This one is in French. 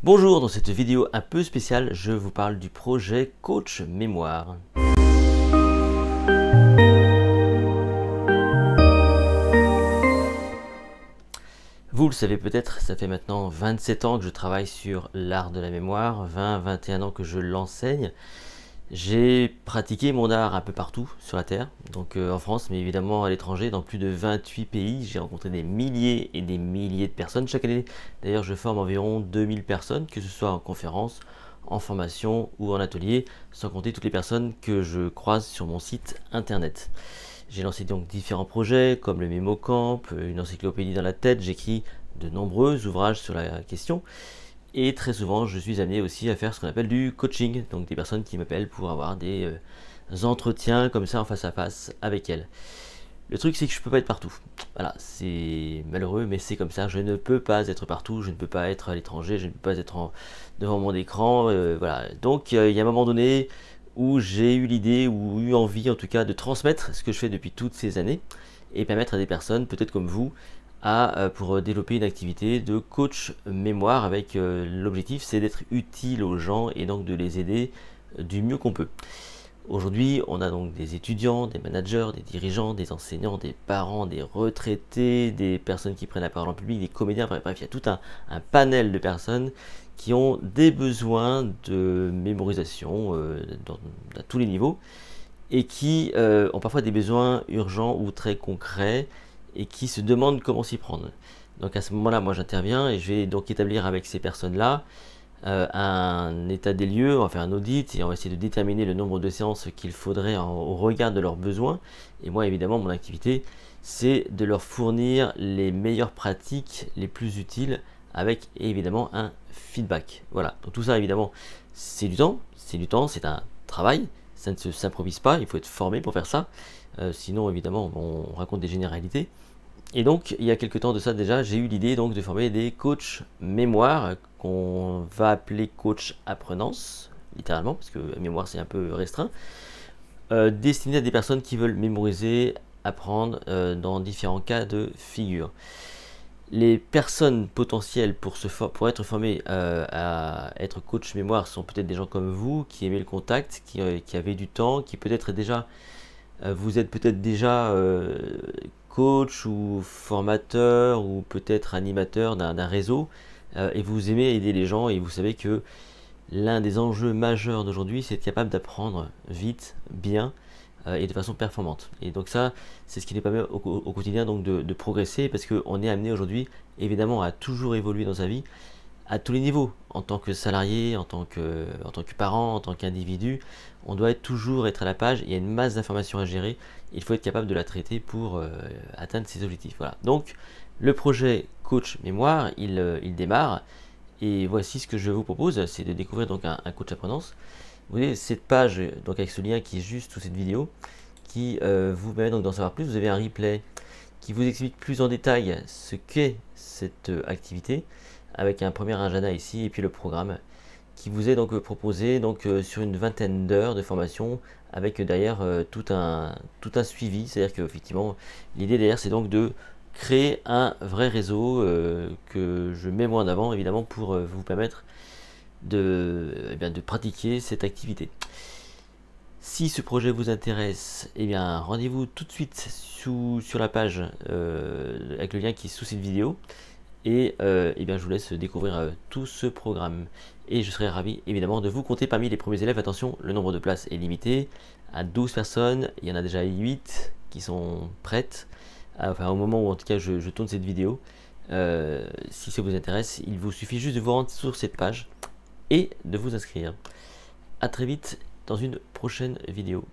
Bonjour, dans cette vidéo un peu spéciale, je vous parle du projet Coach Mémoire. Vous le savez peut-être, ça fait maintenant 27 ans que je travaille sur l'art de la mémoire, 20-21 ans que je l'enseigne. J'ai pratiqué mon art un peu partout sur la Terre, donc en France, mais évidemment à l'étranger, dans plus de 28 pays. J'ai rencontré des milliers et des milliers de personnes chaque année. D'ailleurs, je forme environ 2000 personnes, que ce soit en conférence, en formation ou en atelier, sans compter toutes les personnes que je croise sur mon site internet. J'ai lancé donc différents projets, comme le MémoCamp, une encyclopédie dans la tête. J'écris de nombreux ouvrages sur la question. Et très souvent, je suis amené aussi à faire ce qu'on appelle du coaching, donc des personnes qui m'appellent pour avoir des entretiens comme ça en face à face avec elles. Le truc, c'est que je ne peux pas être partout. Voilà, c'est malheureux, mais c'est comme ça. Je ne peux pas être partout, je ne peux pas être à l'étranger, je ne peux pas être devant mon écran. Voilà. Donc, il y a un moment donné où j'ai eu l'idée, ou eu envie en tout cas, de transmettre ce que je fais depuis toutes ces années et permettre à des personnes, peut-être comme vous, pour développer une activité de coach mémoire avec l'objectif c'est d'être utile aux gens et donc de les aider du mieux qu'on peut. Aujourd'hui, on a donc des étudiants, des managers, des dirigeants, des enseignants, des parents, des retraités, des personnes qui prennent la parole en public, des comédiens, bref, il y a tout un panel de personnes qui ont des besoins de mémorisation à tous les niveaux et qui ont parfois des besoins urgents ou très concrets et qui se demandent comment s'y prendre. Donc à ce moment-là, moi j'interviens et je vais donc établir avec ces personnes-là un état des lieux, on va faire un audit et on va essayer de déterminer le nombre de séances qu'il faudrait au regard de leurs besoins. Et moi évidemment, mon activité, c'est de leur fournir les meilleures pratiques, les plus utiles, avec évidemment un feedback. Voilà, donc tout ça évidemment, c'est du temps, c'est un travail, ça ne s'improvise pas, il faut être formé pour faire ça. Sinon évidemment on raconte des généralités. Et donc il y a quelques temps de ça déjà, j'ai eu l'idée donc de former des coachs mémoire qu'on va appeler coach apprenance, littéralement, parce que mémoire c'est un peu restreint, destinés à des personnes qui veulent mémoriser, apprendre dans différents cas de figure. Les personnes potentielles pour être formées à être coach mémoire sont peut-être des gens comme vous, qui aimez le contact, qui avaient du temps, qui peut-être déjà vous êtes peut-être déjà coach ou formateur ou peut-être animateur d'un réseau et vous aimez aider les gens et vous savez que l'un des enjeux majeurs d'aujourd'hui c'est être capable d'apprendre vite, bien et de façon performante. Et donc ça, c'est ce qui nous permet au quotidien donc de progresser parce qu'on est amené aujourd'hui évidemment à toujours évoluer dans sa vie à tous les niveaux, en tant que salarié, en tant que parent, en tant qu'individu, on doit toujours être à la page, il y a une masse d'informations à gérer, il faut être capable de la traiter pour atteindre ses objectifs. Voilà. Donc le projet Coach Mémoire, il démarre, et voici ce que je vous propose, c'est de découvrir donc un coach apprenance. Vous voyez cette page, donc avec ce lien qui est juste sous cette vidéo, qui vous permet donc d'en savoir plus. Vous avez un replay qui vous explique plus en détail ce qu'est cette activité, avec un premier agenda ici et puis le programme qui vous est donc proposé donc sur une vingtaine d'heures de formation avec derrière tout un suivi. C'est-à-dire qu'effectivement l'idée derrière c'est donc de créer un vrai réseau que je mets moi en avant évidemment pour vous permettre de pratiquer cette activité. Si ce projet vous intéresse, eh bien rendez-vous tout de suite sur la page avec le lien qui est sous cette vidéo. Et eh bien, je vous laisse découvrir tout ce programme. Et je serai ravi évidemment de vous compter parmi les premiers élèves. Attention, le nombre de places est limité à 12 personnes. Il y en a déjà 8 qui sont prêtes. Enfin, au moment où en tout cas je tourne cette vidéo. Si ça vous intéresse, il vous suffit juste de vous rendre sur cette page et de vous inscrire. A très vite dans une prochaine vidéo.